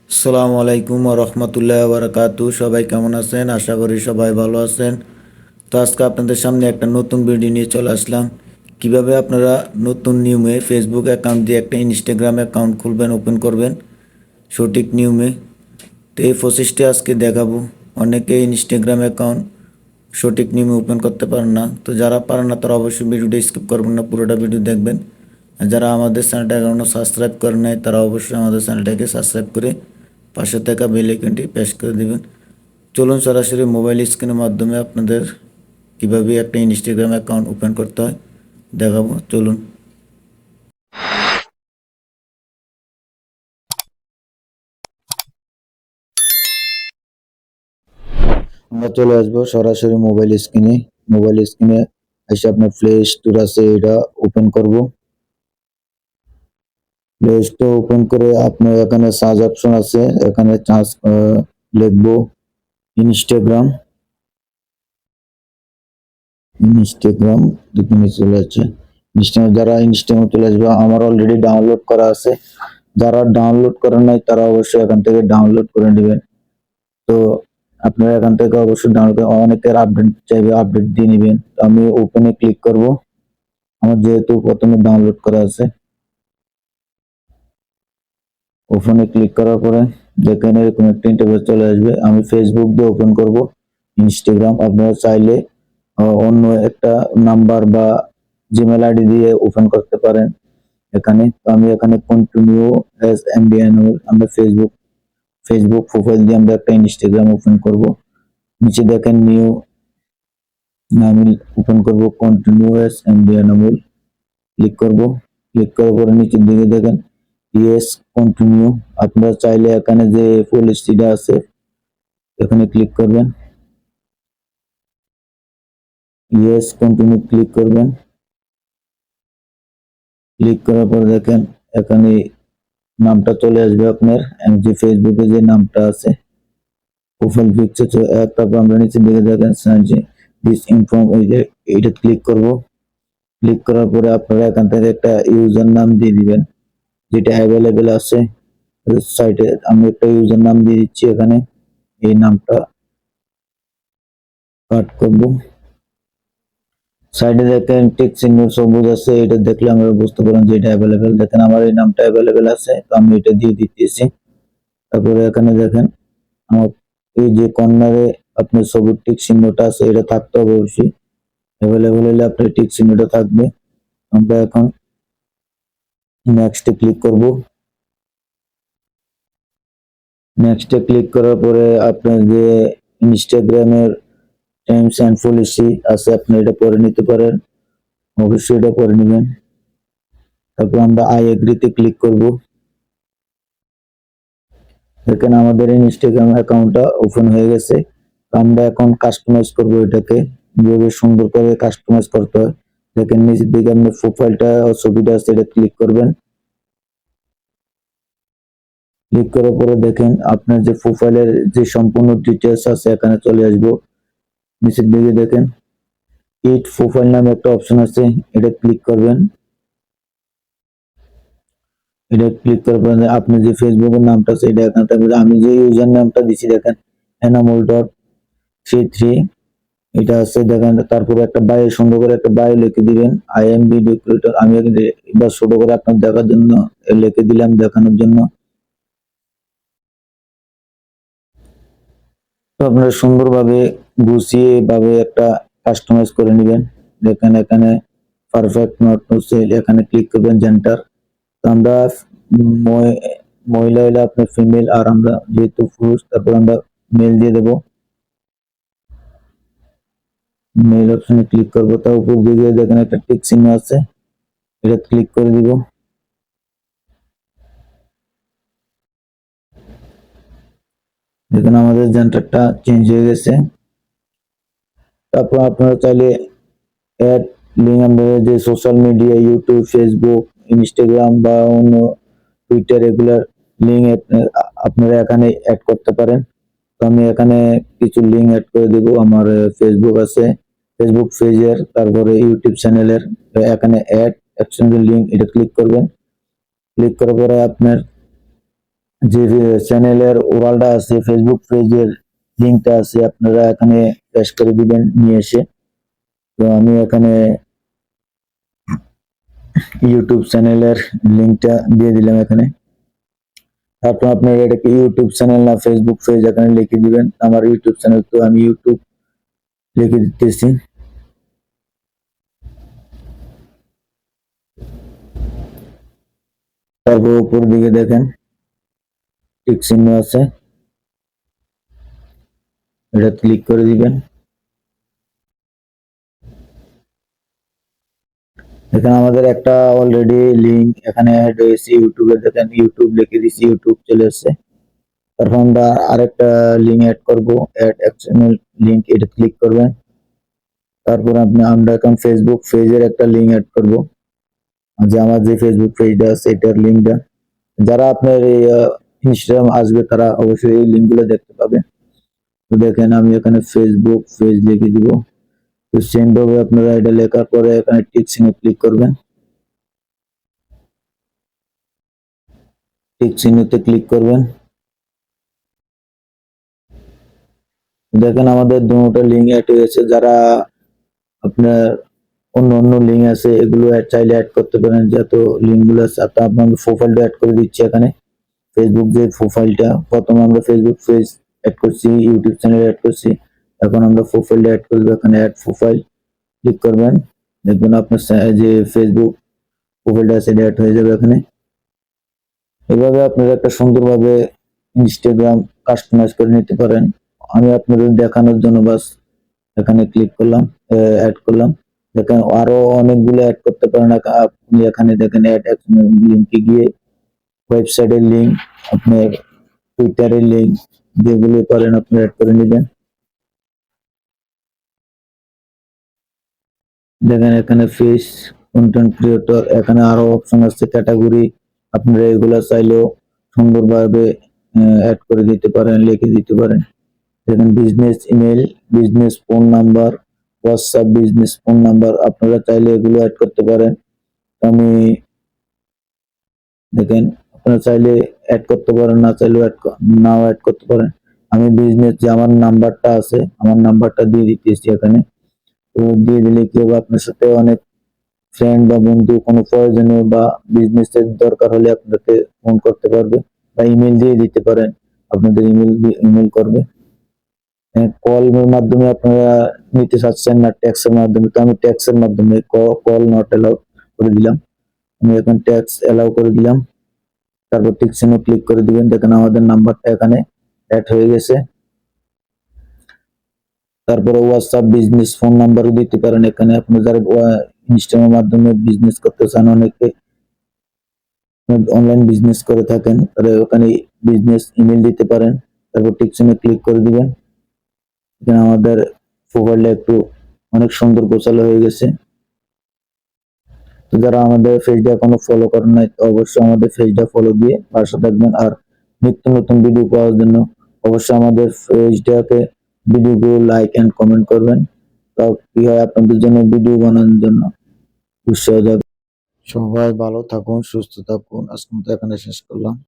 আসসালামু আলাইকুম ওয়া রাহমাতুল্লাহি ওয়া বারাকাতুহু। সবাই কেমন আছেন? আশা করি সবাই ভালো আছেন। তো আজকে আপনাদের সামনে একটা নতুন ভিডিও নিয়ে চলে আসলাম। কিভাবে আপনারা নতুন নিয়মে ফেসবুক অ্যাকাউন্ট দিয়ে একটা ইনস্টাগ্রাম অ্যাকাউন্ট খুলবেন, ওপেন করবেন সঠিক নিয়মে। তো এই প্রসেসটি আজকে দেখাবো। অনেকে ইনস্টাগ্রাম অ্যাকাউন্ট সঠিক নিয়মে ওপেন করতে পারেন না। তো যারা পারেন না তারা অবশ্যই ভিডিওটা স্কিপ করবেন না, পুরোটা ভিডিও দেখবেন। আর যারা আমাদের চ্যানেলটা এখনও সাবস্ক্রাইব করেন নাই তারা অবশ্যই আমাদের চ্যানেলটাকে সাবস্ক্রাইব করে পাশে থাকা বেল আইকনটি প্রেস করে দিবেন। চলুন সরাসরি মোবাইল স্ক্রিনের মাধ্যমে আপনাদের কীভাবে একটা ইনস্টাগ্রাম অ্যাকাউন্ট ওপেন করতে হয় দেখাবো। চলুন। আমরা চলে আসবো সরাসরি মোবাইল স্ক্রিনে এসে আপনার প্লে স্টোর আছে এটা ওপেন করব। প্লে স্টোর ওপেন করে আপনার এখানে সার্চ অপশন আছে, এখানে চার্জ লিখবো ইনস্টাগ্রাম। ইনস্টাগ্রাম এখানে চলে আসছে। ইনস্টাগ্রাম চলে আসবে, আমার অলরেডি ডাউনলোড করা আছে। যারা ডাউনলোড করেন নাই তারা অবশ্যই এখান থেকে ডাউনলোড করে নেবেন। তো আপনারা এখান থেকে অবশ্যই ডাউনলোড করে, অনেকের আপডেট চাইবে আপডেট দিয়ে নেবেন। তো আমি ওপেনে ক্লিক করব, আমার যেহেতু প্রথমে ডাউনলোড করা আছে। ওপেনে ক্লিক করার পরে দেখেন এরকম একটা ইন্টারফেস চলে আসবে। আমি ফেসবুক দিয়ে ওপেন করব ইনস্টাগ্রাম। আপনারা চাইলে অন্য একটা নাম্বার বা জিমেল আইডি দিয়ে ওপেন করতে পারেন। এখানে তো আমি এখানে কন্টিনিউ এস এমবিএন আমরা ফেসবুক প্রোফাইল দিয়ে আমরা একটা ইনস্টাগ্রাম ওপেন করব। নিচে দেখেন নিউ, আমি ওপেন করব কন্টিনিউ এস এমবিএন ক্লিক করব। ক্লিক করার পরে নিচের দিকে দেখেন ইয়েস কন্টিনিউ। আপনারা চাইলে এখানে যে পলিসিটা আছে এখানে ক্লিক করবেন, ইয়েস কন্টিনিউ ক্লিক করবেন। ক্লিক করার পর দেখেন এখানে নামটা চলে আসবে আপনার, যে ফেসবুকে যে নামটা আছে প্রোফাইল পিকচার। তারপর আমরা নিচের দিকে দেখেন যে দিস ইনফর্ম, এই যে এইটা ক্লিক করব। ক্লিক করার পরে আপনারা এখান থেকে একটা ইউজার নাম দিয়ে দিবেন যেটা অ্যাভেলেবেল আছে সাইটে। আমি একটা ইউজার নাম দিয়ে দিচ্ছি এখানে, এই নামটা কাট করব। সাইডে দেখেন টিক চিহ্ন সবুজ আছে, এটা দেখলে আমরা বুঝতে পারেন যে এটা অ্যাভেলেবেল। দেখেন আমার এই নামটা অ্যাভেলেবেল আছে, তো আমি এটা দিয়ে দিতেছি। তারপরে এখানে দেখেন আমার এই যে কর্নারে আপনার সবুজ টিক চিহ্নটা আছে এটা থাকতে হবে অবশ্যই। অ্যাভেলেবেল হলে আপনার টিক চিহ্নটা থাকবে। আমরা এখন নেক্সটে ক্লিক করব। নেক্সটে ক্লিক করার পরে আপনার যে ইনস্টাগ্রামের টাইমস অ্যান্ড পলিসি আছে আপনি এটা পড়ে নিতে পারেন, অবশ্যই এটা পড়ে নেবেন। তারপর আমরা আই এগ্রিতে ক্লিক করব। দেখেন আমাদের ইনস্টাগ্রাম অ্যাকাউন্টটা ওপেন হয়ে গেছে। আমরা এখন কাস্টমাইজ করব এটাকে, যেভাবে সুন্দর করে কাস্টমাইজ করতে হয়। দেখেন নিচের দিকে আপনার প্রোফাইলটা ছবিটা আছে এটা ক্লিক করবেন। ক্লিক করার পরে দেখেন আপনার যে প্রোফাইলের যে সম্পূর্ণ ডিটেলস আছে এখানে চলে আসবো। নিচের দিকে দেখেন এড প্রোফাইল নামে একটা অপশন আছে, এটা ক্লিক করবেন। এটা ক্লিক করার পরে আপনি যে ফেসবুকের নামটা আছে এটা এখানে থাকবে। আমি যে ইউজার নামটা দিছি দেখেন enamul.33 এটা আছে দেখেন। তারপরে একটা বায়ো, সুন্দর করে একটা বায়ো লিখে দিবেন, আই এম ভিডিও ক্রিয়েটর। আমি এবার ছোট করে আপনার দেখার জন্য লিখে দিলাম, দেখানোর জন্য। তো আপনারা সুন্দরভাবে গুছিয়ে ভাবে একটা কাস্টমাইজ করে নেবেন। দেখেন এখানে পারফেক্ট নট টু সেল, এখানে ক্লিক করবেন জেন্ডার। তো আমরা মহিলা হলে আপনার ফিমেল, আর আমরা যেহেতু পুরুষ তারপর আমরা মেল দিয়ে দেবো। মেল অপশনে ক্লিক করবো, তার উপর দিকে দেখেন একটা টিক চিহ্ন আছে, এটা ক্লিক করে দিব। দেখুন আমাদের জেন্ডারটা চেঞ্জ হয়ে গেছে। তারপর আপনারা চাইলে অ্যাড লিঙ্ক, আমাদের যে social media YouTube Facebook Instagram বা অন্য টুইটার এগুলার লিঙ্ক আপনারা এখানে অ্যাড করতে পারেন। তো আমি এখানে কিছু লিঙ্ক অ্যাড করে দিব। আমার ফেসবুক আছে, ফেসবুক পেজের, তারপরে ইউটিউব চ্যানেলের। এখানে অ্যাড অ্যাকশনের লিঙ্ক, এটা ক্লিক করবেন। ক্লিক করার পরে আপনার যে চ্যানেলের ওরালটা আছে, ফেসবুক পেজের লিঙ্কটা আছে, আপনারা এখানে পেস্ট করে দিবেন নিয়ে এসে। তো আমি এখানে ইউটিউব চ্যানেলের লিঙ্কটা দিয়ে দিলাম এখানে। তারপর আপনার এটাকে ইউটিউব চ্যানেল না ফেসবুক পেজ এখানে লিখে দিবেন। আমার ইউটিউব চ্যানেল, তো আমি ইউটিউব লিখে দিতেছি। তারপর উপর দিকে দেখেন টিক চিহ্ন আছে, এটা ক্লিক করে দিবেন। এখানে আমাদের একটা অলরেডি লিঙ্ক এখানে অ্যাড হয়েছে ইউটিউবে, দেখেন ইউটিউব লিখে দিচ্ছি, ইউটিউব চলে এসেছে। তারপর আমরা আরেকটা লিঙ্ক অ্যাড করবো, অ্যাড এক্সএমএল লিঙ্ক, এটা ক্লিক করবেন। তারপর আমরা এখন ফেসবুক পেজের একটা লিঙ্ক অ্যাড করব, যে আমার যে ফেসবুক পেজটা আছে এটার লিঙ্কটা। যারা আপনার এই ইনস্টাগ্রাম আসবে তারা অবশ্যই এই লিঙ্কগুলো দেখতে পাবে। তো দেখেন আমি এখানে ফেসবুক পেজ লিখে দিব। তো সেম ভাবে আপনারা এটা লেখার পরে এখানে টিক চিহ্নে ক্লিক করবেন, টিক চিহ্নতে ক্লিক করবেন। দেখেন আমাদের দুটো লিঙ্ক অ্যাড হয়েছে। যারা আপনার অন্য অন্য লিঙ্ক আছে এগুলো চাইলে অ্যাড করতে পারেন, যত লিঙ্ক গুলো আছে। আপনার প্রোফাইলটা অ্যাড করে দিচ্ছি এখানে, ফেসবুক যে প্রোফাইলটা, প্রথমে আমরা ফেসবুক পেজ অ্যাড করছি, ইউটিউব চ্যানেল অ্যাড করছি, এখন আমরা প্রোফাইলটা অ্যাড করবো। এখানে অ্যাড প্রোফাইল ক্লিক করবেন, দেখবেন আপনার যে ফেসবুক প্রোফাইলটা আছে অ্যাড হয়ে যাবে এখানে। এভাবে আপনারা একটা সুন্দরভাবে ইনস্টাগ্রাম কাস্টমাইজ করে নিতে পারেন। আমি আপনাদের দেখানোর জন্য বাস এখানে ক্লিক করলাম, অ্যাড করলাম। দেখেন আরো অনেকগুলো অ্যাড করতে পারেন। আপনি এখানে দেখেন অ্যাড লিঙ্কে গিয়ে ওয়েবসাইটের লিঙ্ক, আপনার টুইটারের লিঙ্ক, যেগুলো পারেন আপনি অ্যাড করে নেবেন। দেখেন এখানে ফিস, কন্টেন্ট ক্রিয়েটর, এখানে আরো অপশন আছে ক্যাটাগরি, আপনারা এগুলা চাইলেও সুন্দরভাবে অ্যাড করে দিতে পারেন, লিখে দিতে পারেন। দেখেন business email, business phone number, WhatsApp business phone number, আপনারা চাইলে এগুলো অ্যাড করতে পারেন। আমি দেখেন আপনারা চাইলে অ্যাড করতে পারেন, না চাইলেও নাও অ্যাড করতে পারেন। আমি বিজনেস যে আমার নাম্বারটা আছে, আমার নাম্বারটা দিয়ে দিতেছি এখানে। তো দিয়ে দিলে কি হবে, আপনার সাথে অনেক ফ্রেন্ড বা বন্ধু কোনো প্রয়োজনে বা বিজনেস এর দরকার হলে আপনাকে ফোন করতে পারবে, বা ইমেল দিয়ে দিতে পারেন, আপনাদের ইমেল করবে। কলের মাধ্যমে আপনারা নিতে চাচ্ছেন না ট্যাক্সের মাধ্যমে, তো আমি ট্যাক্সের মাধ্যমে কল নট এলাও করে দিলাম। আমি এখন ট্যাক্স এলাও করে দিলাম। তারপর টিক চিহ্ন ক্লিক করে দিবেন। দেখেন আমাদের নাম্বারটা এখানে অ্যাড হয়ে গেছে। তারপরে হোয়াটসঅ্যাপ বিজনেস ফোন নাম্বারও দিতে পারেন এখানে। আপনি যারা ইনস্টাগ্রামের মাধ্যমে বিজনেস করতে চান, অনেকে অনলাইন বিজনেস করে থাকেন, তাহলে ওখানে বিজনেস ইমেল দিতে পারেন। তারপর টিক চিহ্নে ক্লিক করে দিবেন। এখানে আমাদের প্রোফাইলটা একটু অনেক সুন্দর গোছালো হয়ে গেছে। তো যারা আমাদের পেজটা এখনো ফলো করেন নাই, অবশ্যই আমাদের পেজটা ফলো দিয়ে পাশে থাকবেন। আর নিত্য নতুন ভিডিও পাওয়ার জন্য অবশ্যই আমাদের পেজটাকে ভিডিওগুলো লাইক এন্ড কমেন্ট করবেন। তাও কি হয়, আপনাদের জন্য ভিডিও বানানোর জন্য উৎসাহ জাগে। সবাই ভালো থাকুন, সুস্থ থাকুন। আজকের মতো এখানে শেষ করলাম।